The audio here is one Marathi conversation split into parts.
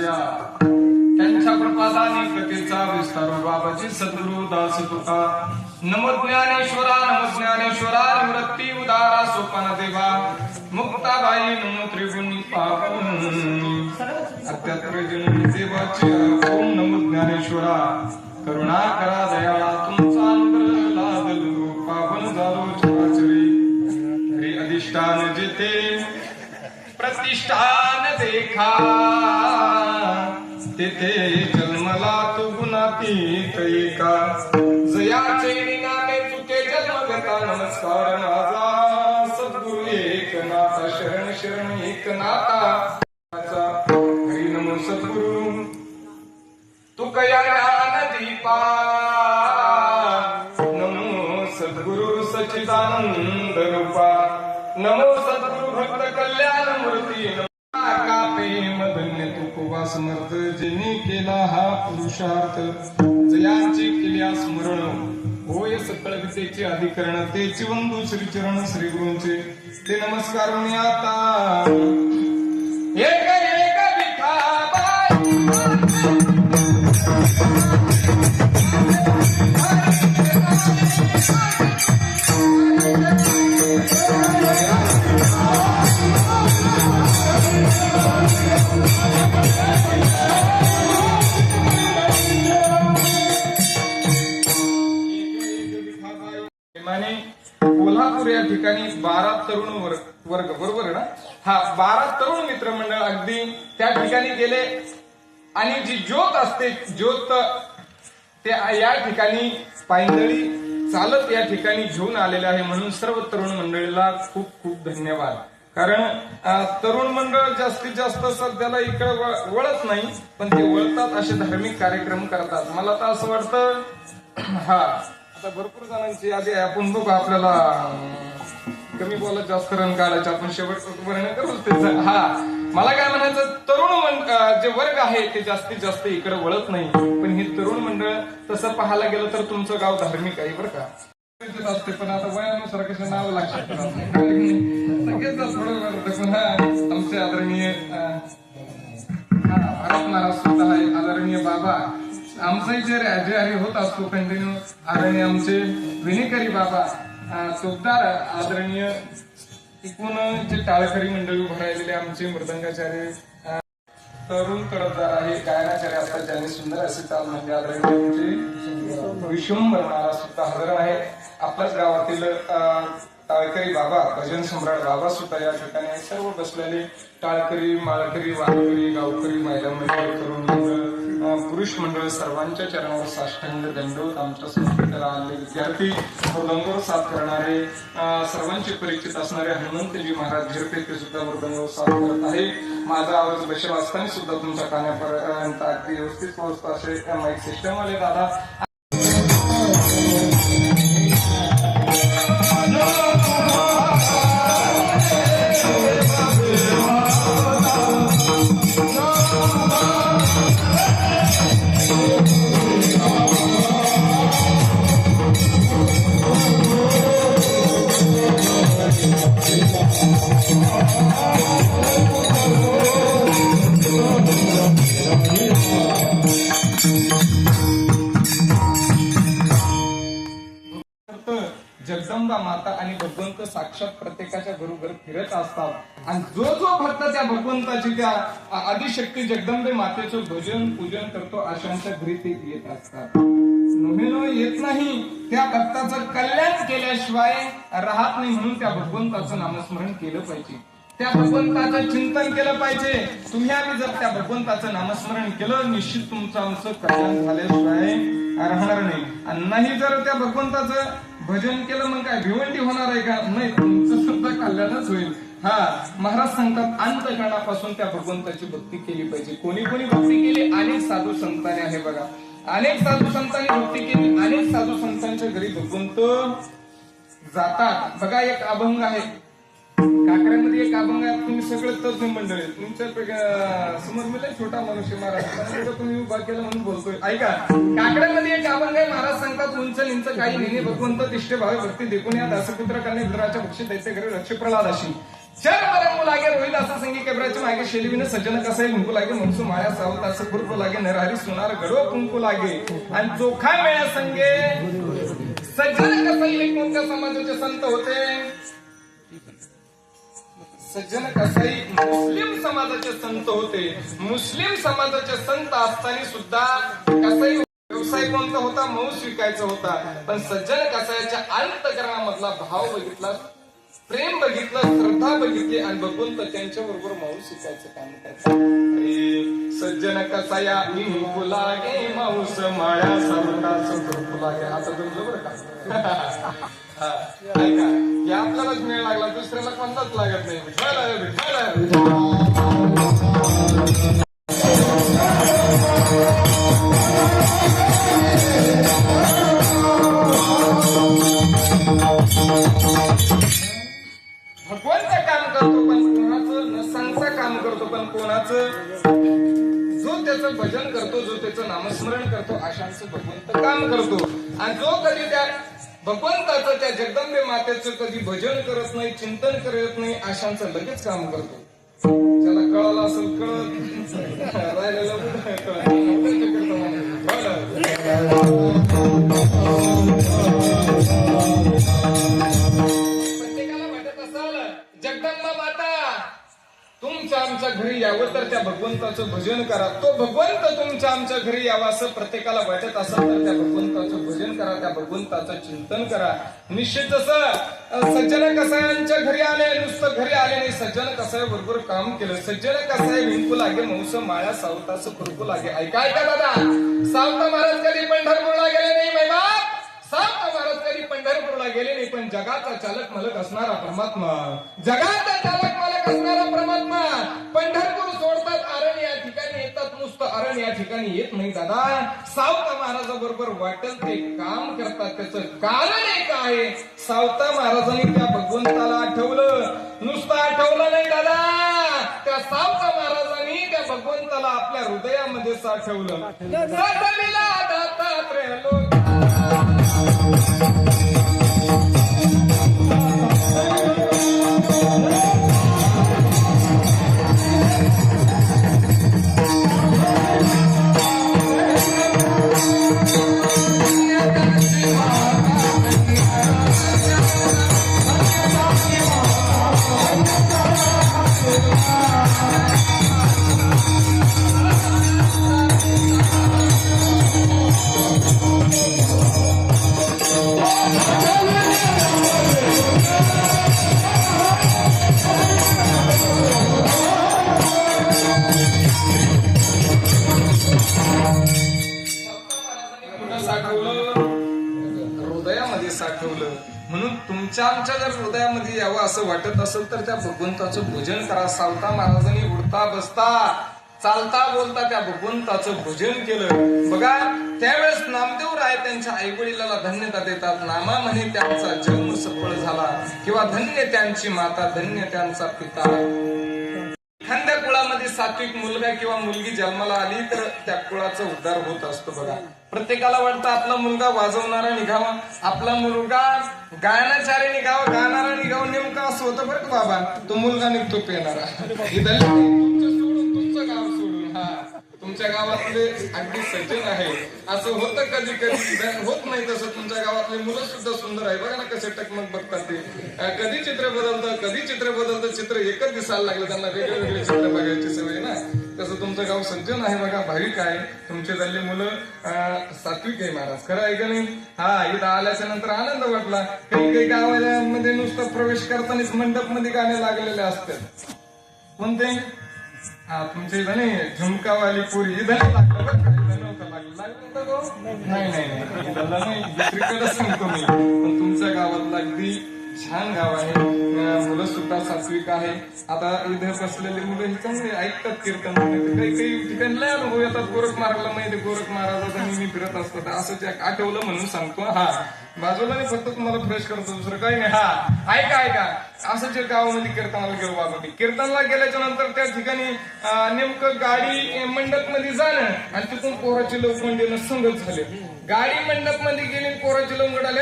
त्यांच्या प्रपादाने कथेचा विस्तार बाबाजी सद्गुरु दास तुका नमो ज्ञानेश्वरा निवृत्ती उदारा सोपान देवा मुक्ताबाई नमो त्रिगुणी पावनी अत्यात्र जन्मी देवाची ओम नमो ज्ञानेश्वरा करुणा करा दयाळा तुमचा अंतर लादलो पावन झालो चराचरी हरी अधिष्ठान जेथे प्रतिष्ठान देखा तेथे जन्मला तू गुणातीत एका जयाचे निनाने चुके जन्मगता नमस्कार माझा सद्गुरु एकनाथा शरण शरण एकनाथा हरी नमो सद्गुरु तू कया ज्ञान दीपा नमो सद्गुरु सच्चिदानंद रूपा नमो सद्गुरु भक्त कल्याण मूर्ती मधन्य तुकोवा समर्थ जिने केला हा पुरुषार्थ जयांची केल्या स्मरण होय सकळ विद्येचे अधिकरण तेची वंदू श्रीचरण श्री गुरूंचे ते नमस्कार मी आता एक एक विठाबाई कोल्हापूर या ठिकाणी 12 तरुण वर्ग बरोबर आहे ना हा 12 तरुण मित्रमंडळ अगदी त्या ठिकाणी गेले आणि जी ज्योत असते ज्योत ते या ठिकाणी पायंदळी चालत या ठिकाणी घेऊन आलेले आहे म्हणून सर्व तरुण मंडळीला खूप खूप धन्यवाद कारण तरुण मंडळ जास्तीत जास्त सध्याला इकडे वळत नाही पण ते वळतात असे धार्मिक कार्यक्रम करतात मला तर असं वाटतं हा आता भरपूर जणांची यादी आहे आपण बघू आपल्याला कमी बोलत जास्त रन काढायचे आपण शेवटपर्यंत करू हा मला काय म्हणायचं तरुण जे वर्ग आहे ते जास्तीत जास्त इकडे वळत नाही पण हे तरुण मंडळ तसं पाहायला गेलं तर तुमचं गाव धार्मिक आहे बरं का असते पण आता वयानुसार कसं नाव लक्षात थोडं आमचे आदरणीय भारत महाराज सुद्धा आहे आदरणीय बाबा आमचाही जे हरी होत असतो कंटिन्यू आदरणीय आमचे विनेकरी बाबा चोपदार आदरणीय एकूण जे टाळकरी मंडळी उभं राहिलेले आमचे मृदंगाचार्य तरुण तडफदार आहे गायनाचार्य असतात ज्यांनी सुंदर असे ताल म्हणजे आदरणीय आमचे विश्वंभर महाराज सुद्धा हजर आहे आपल्याच गावातील टाळकरी बाबा भजन सम्राट बाबा सुद्धा या ठिकाणी सर्व बसलेले टाळकरी माळकरी वारकरी गावकरी महिला मंडळ तरुण मंडळ पुरुष मंडळ सर्वांच्या चरणावर साष्टांग दंडवत आमच्या संस्कृतीला आलेले विद्यार्थी मृदंगावर साथ करणारे सर्वांचे परिचित असणारे हनुमंतजी महाराज झिरपे ते सुद्धा मृदंगावर साथ करत आहे माझा आवाज बसेल असताना सुद्धा तुमच्या कानापर्यंत अगदी व्यवस्थित पोहोचतो असे माईक सिस्टम वाले दादा जगदंबा माता आणि भगवंत साक्षात प्रत्येकाच्या घरोघर फिरत असतात आणि जो जो भक्त त्या भगवंताची त्या आदिशक्ती जगदंबे मातेचं भजन पूजन करतो अशांच्या घरी ते येत असतात नव्हे येत नाही त्या भक्ताचं कल्याण केल्याशिवाय राहत नाही म्हणून त्या भगवंताचं नामस्मरण केलं पाहिजे त्या भगवंताचं चिंतन केलं पाहिजे तुम्ही आम्ही जर त्या भगवंताचं नामस्मरण केलं निश्चित तुमचं आमचं कल्याण झाल्याशिवाय राहणार नाही आणि नाही जर त्या भगवंताचं भजन केलं मग काय भिवंडी होणार आहे का नाही तुमचं सुद्धा कल्याणच होईल हा महाराज सांगतात अंतकरणापासून त्या भगवंताची भक्ती केली पाहिजे कोणी कोणी भक्ती केली अनेक साधू संतांनी आहे बघा अनेक साधू संतांनी भक्ती केली अनेक साधू संतांच्या घरी भगवंत जातात बघा एक अभंग आहे काकड्यामध्ये एक अभंग आहे तुम्ही सगळे तज्ञ मंडळी तुमच्या समोर मी छोटा मनुष्य महाराज तुम्ही उभा केलं म्हणून बोलतोय ऐका काकड्यामध्ये एक अभंग आहे महाराज सांगतात उंच निंच काही नेहमी भगवंत तिष्ठे भावे भक्ती देखून या दासपुत्र कन्या मित्राच्या भक्षी दैत्य घरी रक्ष प्रल्हाद अशी चर बरे मू लागे रोहित असं संगी केबराच्या मागे शेलवीने सज्जन कसाई कुंकू लागे म्हणसू माया सावत असं कुरकू लागे नरहरी सुनार गडो कुंकू लागे आणि चोखा मेळा संगे सज्जन कसाई हे कोणत्या समाजाचे संत होते? सज्जन कसाई मुस्लिम समाजाचे संत होते. मुस्लिम समाजाचे संत असताना सुद्धा कसाई व्यवसाय कोणता होता? मांस विकायचा होता. पण सज्जन कसाईच्या अंतःकरणामधला भाव बघितला, प्रेम बघितलं, श्रद्धा बघितली आणि बघून तर त्यांच्या बरोबर मांस विकायचं काम करतात. सज्जन कसाया कुंकू लागे मांस माळ्या सावटाच कुंकू लागे. आता तुमचं बरं का ऐका, हे आपल्यालाच मेळ लागला, दुसऱ्याला कोणताच लागत नाही. भगवंत काम करतो पण कोणाचं न सांगता काम करतो, पण कोणाचं जो त्याचं भजन करतो, जो त्याचं नामस्मरण करतो अशांचं भगवंत काम करतो. आणि जो कधी त्या भगवंताचं, त्या जगदंबे मातेचं कधी भजन करत नाही, चिंतन करत नाही अशांचं लगेच काम करतो. ज्याला कळालं असेल कळत, राहिलेलं प्रत्येकाला वाटत असाल जगदंबा माता तुमच्या आमच्या घरी यावं तर त्या भगवंताचं भजन करा. तो भगवंत तुमच्या आमच्या घरी यावा असं प्रत्येकाला वाटत असेल तर त्या भगवंताचं भजन करा, त्या भगवंताचं चिंतन करा. निश्चित जसं सज्जन कसायांच्या घरी आले, नुसतं घरी आले नाही, सज्जन कसाय बरोबर काम केलं. सज्जन कसाय विंकू लागे मांस माळ्या सावताचं कुरकू लागे. ऐका ऐका दादा, सावता महाराज कधी पंढरपूरला गेले नाही महिमा, सावता महाराज कधी पंढरपूरला गेले नाही, पण जगाचा चालक मालक असणारा परमात्मा, जगाचा चालक मालक असणारा परमात्मा पंढरपूर सोडतात, अरण या ठिकाणी येतात. नुसतं अरण या ठिकाणी येत नाही दादा, सावता महाराजाबरोबर वाटेल ते काम करतात. त्याचं कारण एक आहे, सावता महाराजांनी त्या भगवंताला आठवलं, नुसतं आठवलं नाही दादा, त्या सावता महाराजांनी त्या भगवंताला आपल्या हृदयामध्ये साठवलं. साठविला दत्तात्रय लोक हृदयामध्ये साठवलं. म्हणून तुमच्या आमच्या जर हृदयामध्ये यावं असं वाटत असेल तर त्या भगवंताचं भजन करा. सावता महाराजांनी उडता बसता चालता बोलता त्या भगवंताचं भजन केलं. बघा त्यावेळेस नामदेव राय त्यांच्या आईवडिलाला धन्यता देतात. नामा म्हणे त्यांचा जन्म सफळ झाला, किंवा धन्य त्यांची माता, धन्य त्यांचा पिता. एखाद्या कुळामध्ये सात्विक मुलगा किंवा मुलगी जन्माला आली तर त्या कुळाचा उद्धार होत असतो. बघा प्रत्येकाला वाटतं आपला मुलगा वाजवणारा निघावा, आपला मुलगा गायनाचार्य निघावा, गाणारा निघावा. नेमका असं होतं बरं का बाबा, तो मुलगा निघतो पेणारा. तुमचं गाव सोडून, हा तुमच्या गावातले अगदी सज्जन आहे असं होतं कधी कधी, होत नाही तसं. तुमच्या गावातले मुलं सुद्धा सुंदर आहे, बघा ना कसे टकमक बघतात ते. कधी चित्र बदलतं, कधी चित्र बदलतं. चित्र एकच दिसायला लागलं, त्यांना वेगळे वेगळे चित्र बघायची सवय ना. तसं तुमचं गाव सज्जन आहे बघा, भाविक आहे. तुमचे झाले मुलं सात्विक आहे महाराज, खरं आहे का नाही? हा इथं आल्याच्या नंतर आनंद वाटला. काही काही गावामध्ये नुसतं प्रवेश करतानाच मंडप मध्ये गाणे लागलेले असतात. कोणते? हा तुमच्या इथं नाही, झुमकावाली पुरी इथं नाही लागलं बरं का, इथं नव्हतं लागलं तो नाही नाही नाही, दुसरीकडे सांगतो मी. पण तुमच्या गावातलं अगदी छान गाव आहे, मुलं सुद्धा सात्विक आहे. आता इथे बसलेली मुलं ही चांगली ऐकतात कीर्तन. काही काही ठिकाणी लय अनुभव येतात. गोरख महाराजला माहिती, गोरख महाराजाचा नेहमी फिरत असतात. असंच आठवलं म्हणून सांगतो. हा बाजूला नाही, फक्त तुम्हाला फ्रेश करतो, दुसरं काही नाही. हा ऐका ऐका, असंच गावामध्ये कीर्तनाला गेलो बाबा. कीर्तनाला गेल्याच्या नंतर त्या ठिकाणी नेमकं गाडी मंडप मध्ये जाणं आणि तिथून पोराची लवकर देणं संगत झाले. गाडी मंडप मध्ये गेली, पोराची लवकर आले,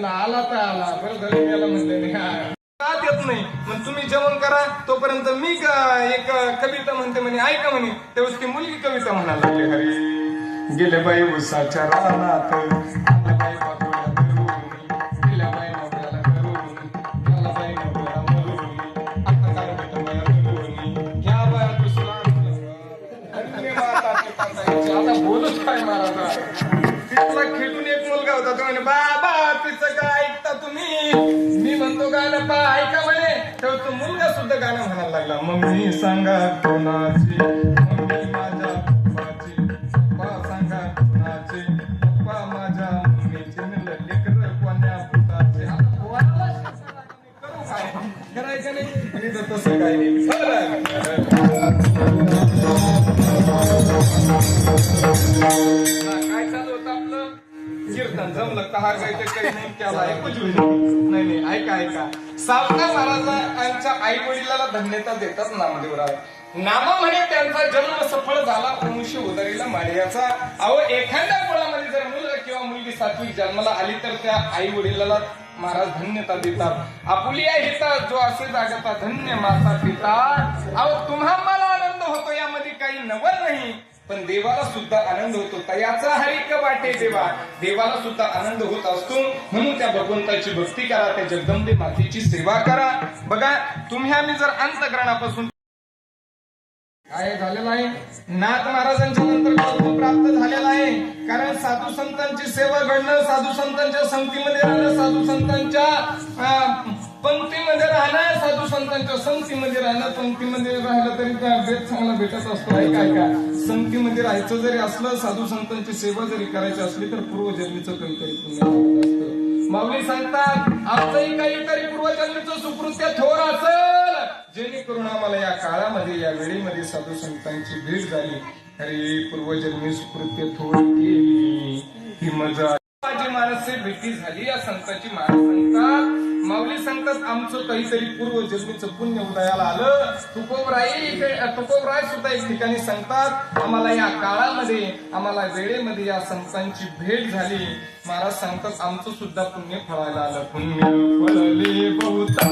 आला तर आला, बरं झालं म्हणले. येत नाही. मग तुम्ही जेवण करा तोपर्यंत मी एक कविता म्हणते म्हणे, ऐका म्हणे. तेव्हा ती मुलगी कविता म्हणायला लागली, हरी गेले बाई उसाच्या रानात, आला बाई पातोळ्या धरून, गेल्या बाई नवऱ्याला धरून, गेला बाई नवऱ्याला मरून, आता काय भेटलं बाया धरून, ह्या बाया दुसरा आता बोलूच काय महाराज. तिथला खेटून एक मुलगा होता, तो म्हणे बाबा तिचं काय ऐकता तुम्ही, मी म्हणतो गाणं पा ऐका म्हणे. तेव्हा तो मुलगा सुद्धा गाणं म्हणायला लागला, मम्मी सांगा कोणाची, मम्मी माझ्या पप्पाची, पप्पा सांगा कोणाची, पप्पा माझ्या मम्मीची, म्हणलं लेकर कोण्या पुताचे. आता पोराला करू काय करायचं नाही, आणि तर तसं काय नाही. काय चालू होतं आपलं कीर्तन, जमलं कहा गायचं काही नाही केला नाही नाही. ऐका ऐका, सावकार महाराजांच्या आई वडिलाला धन्यता देतात नामदेवराव. नामा म्हणे त्यांचा जन्म सफळ झाला प्रमुशी उदरीला मारियाचा. अहो एखाद्या कुळामध्ये जर मुलगा किंवा मुलगी सात्विक जन्माला आली तर त्या आई वडिलाला महाराज धन्यता देतात. आपुलिया हिता जो असे जागता धन्य माता पिता. अहो तुम्हा मला आनंद होतो, यामध्ये काही नवल नाही, पण देवाला सुद्धा आनंद होतो. तयाचा हरिक वाटे देवा, देवाला सुद्धा आनंद होत असतो. म्हणून त्या भगवंताची भक्ती करा, त्या जगदंबे मातेची सेवा करा. बघा तुम्ही आम्ही जर अंतःकरणापासून काय झालेलं आहे, नाथ महाराजांच्या नंतर कल्प प्राप्त झालेला आहे. कारण साधू संतांची सेवा घडणं, साधू संतांच्या संगतीमध्ये राहणं, साधू संतांच्या पंक्तीमध्ये राहणं, साधू संतांच्या संगतीमध्ये राहणं. पंक्तीमध्ये राहिलं तरी त्या भेट चांगला भेटत असतो. आहे काय का, संगतीमध्ये राहायचं जरी असलं, साधू संतांची सेवा जरी करायची असली तर पूर्वजन्मीचं काहीतरी पुण्य लागत असतं. माऊली सांगतात आमचंही काहीतरी पूर्वजन्मीचं सुकृत्य थोर असेल, जेणेकरून आम्हाला या काळामध्ये या वेळेमध्ये साधू संतांची भेट झाली. अरे पूर्वजन्मी सुकृत्य थोर केली ही मजा माझी माणसे भेटी झाली. या संतांची महाराज सांगतात, माऊली सांगतात आमचं काहीतरी पूर्वजन्मीचं पुण्य उदयाला आलं. तुकोबराय सुद्धा एक ठिकाणी सांगतात आम्हाला या काळामध्ये, आम्हाला वेळेमध्ये या संतांची भेट झाली. महाराज सांगतात आमचं सुद्धा पुण्य फळायला आलं. पुण्य फळले बहुता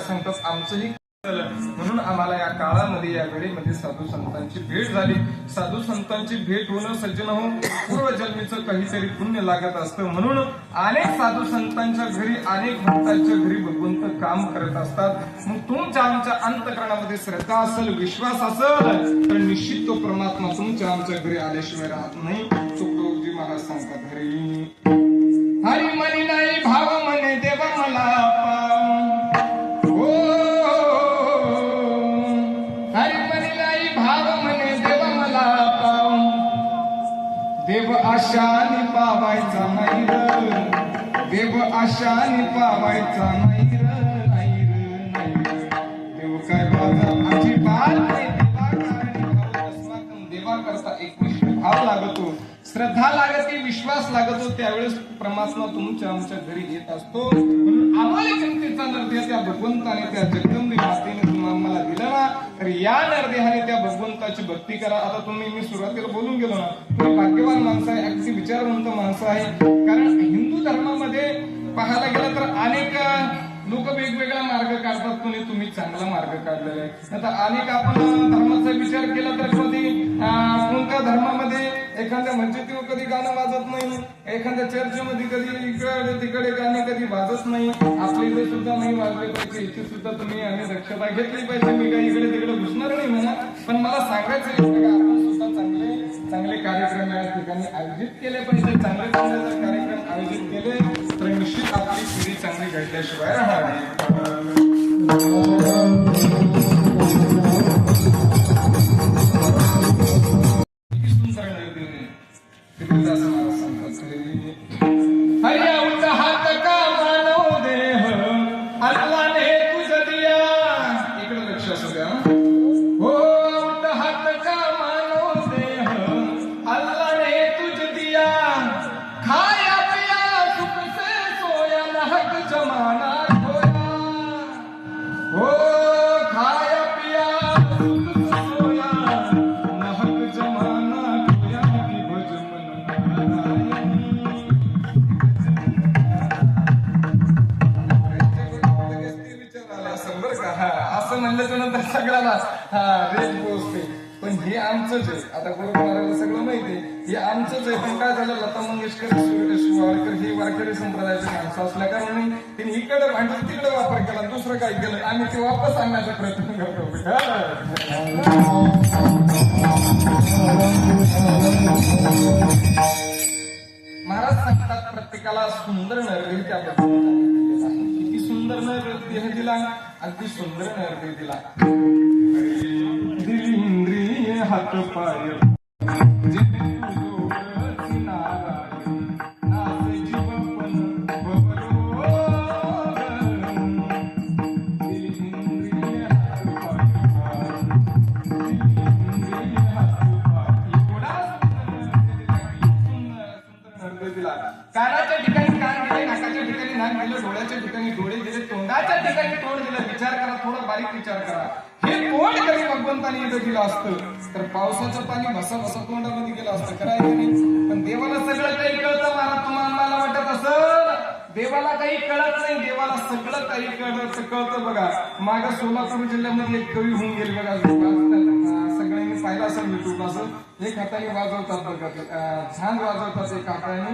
सांगतात आमचंही म्हणून आम्हाला या काळामध्ये या वेळेमध्ये साधू संतांची भेट झाली. साधू संतांची भेट होणं सज्जन हो पूर्वजन्मीचं काहीतरी पुण्य लागत असतं. म्हणून अनेक साधू संतांच्या घरी, अनेक भक्तांच्या घरी भगवंत काम करत असतात. मग तुमच्या आमच्या अंतःकरणामध्ये श्रद्धा असेल, विश्वास असेल तर निश्चित तो परमात्मा तुमच्या आमच्या घरी आल्याशिवाय राहत नाही. तुकडोजी महाराज सांगतात हरी हरी मनी नाही भाव म्हणे देव मला देव आशाने पावायचा नाही र, देव आशाने पावायचा नाही र, नाही र, नाही र. देव काय माझा अजिबात नाही. देवा करता एक विष्णू भाव लागतो. श्रद्धा लागते, विश्वास लागतो, त्यावेळेस परमात्मा तुमच्या आमच्या घरी येत असतो. म्हणून आम्हाला किमतीचा नरदेह त्या भगवंताने, त्या जगदंबे मातेने तुम्हाला दिला ना, तर या नरदेहाने त्या भगवंताची भक्ती करा. आता मी सुरुवातीला बोलून गेलो ना, तुम्ही भाग्यवान माणसं आहे, अगदी विचारवंत माणसं आहे. कारण हिंदू धर्मामध्ये पाहायला गेलं तर अनेक लोक वेगवेगळा मार्ग काढतात, तुम्ही चांगला मार्ग काढलेला आहे. आता अनेक आपण धर्माचा विचार केला तर कधी कोणत्या धर्मामध्ये एखाद्या मस्जिदीवर कधी गाणं वाजत नाही, एखाद्या चर्चमध्ये कधी इकडे तिकडे गाणे कधी वाजत नाही. आपल्या इथे सुद्धा नाही वाजले पाहिजे, इथे सुद्धा तुम्ही आम्ही दक्षता घेतली पाहिजे. मी काही इकडे तिकडे घुसणार नाही म्हणा, पण मला सांगायचं आपण सुद्धा चांगले चांगले कार्यक्रम या ठिकाणी आयोजित केले पाहिजे. चांगले चांगले जर कार्यक्रम आयोजित केले तर निश्चित आपली पिढी चांगली घडल्याशिवाय राहणार नाही. हरिया उलटा हात का मानव देह अल्लाने तुझ दिया, इकडे लक्ष असू द्या. हो उलटा हात का मानव देह अल्लाने तुझ दिया, खाया पिया सुख से सोया नहक जमाना खोया. हो खाया पिया सुख से सोया नहक जमाना खोया, की भज मन नारायण. असं म्हणल्याच्या नंतर सगळ्याला रेट पोहोचते. पण हे आमचंच आहे. आता गुरुकुमाराला सगळं माहिती आहे, हे आमचंच आहे. पण काय झालं, लता मंगेशकर शिवाळकर हे वारकरी संप्रदायाचे माणसं असल्या कारणाने त्यांनी इकडे भांडून तिकडे वापर केला, दुसरं काय केलं, आम्ही ते वापस आणण्याचा प्रयत्न करतो. महाराज सांगतात प्रत्येकाला सुंदर नरदेह त्या किती सुंदर नरदेह दिला, अगदी सुंदर नरदेह दिला. दिली इंद्रिय हात पाय कानाच्या ठिकाणी कान दिले, नाकाच्या ठिकाणी नाक दिलं, डोळ्याच्या ठिकाणी डोळे दिले, तोंडाच्या ठिकाणी तोंड दिलं. विचार करा, थोडा बारीक विचार करा. हे तोंड जरी भगवंताने इथं दिलं असतं तर पावसाचं पाणी भसा भसा तोंडामध्ये गेलं असतं, करायचं नाही. पण देवाला सगळं काही कळतं. मला वाटत असं देवाला काही कळत नाही, देवाला सगळं काही कळतं. बघा माग सोलापूर जिल्ह्यामध्ये एक कवी होऊन गेले बघा, सगळ्यांनी पाहिलं असेल युट्यूब. असं एक हाताने वाजवतात बघा, छान वाजवतात, एक हाताने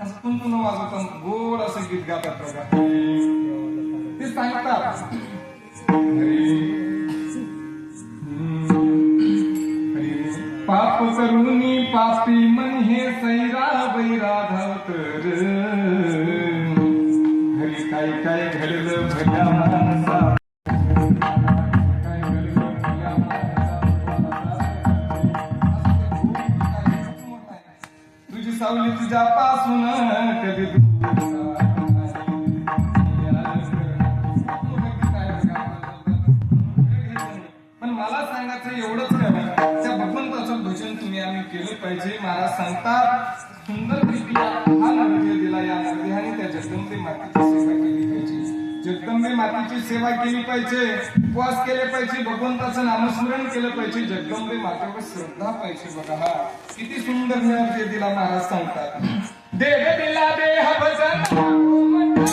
असं तुंतुन वाजवतात, गोड असं गीत गातात बघा. ते सांगतात पाप करुनी पापी मन हे सैरा बैरा धावतर, घरी काय काय घडलं भल्या माणसा, तुझी सावली तुझ्यापासून कधी. पण मला सांगायचं एवढंच काय, त्या भगवंताचं भजन तुम्ही आम्ही केलं पाहिजे. महाराज सांगतात सुंदर हा नरदेह दिला, या नरदेहाने त्या जगदंबे मातेची सेवा केली पाहिजे. जगदंबे मातेची सेवा केली पाहिजे, उपवास केले पाहिजे, भगवंताचं नामस्मरण केलं पाहिजे, जगदंबे मातेवर श्रद्धा पाहिजे. बघा हा किती सुंदर नरदेह दिला. महाराज सांगतात देह दिला देह भजन मला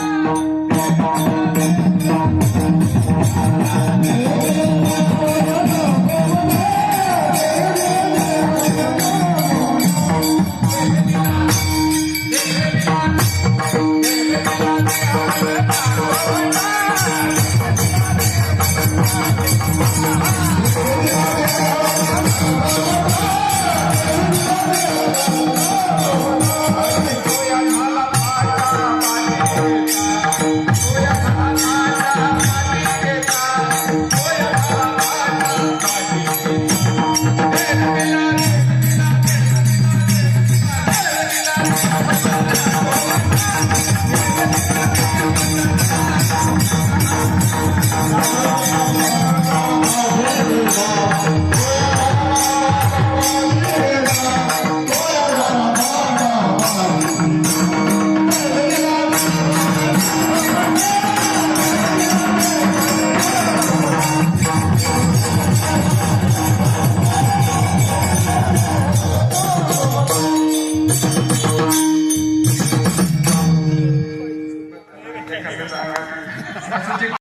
कसं सांगा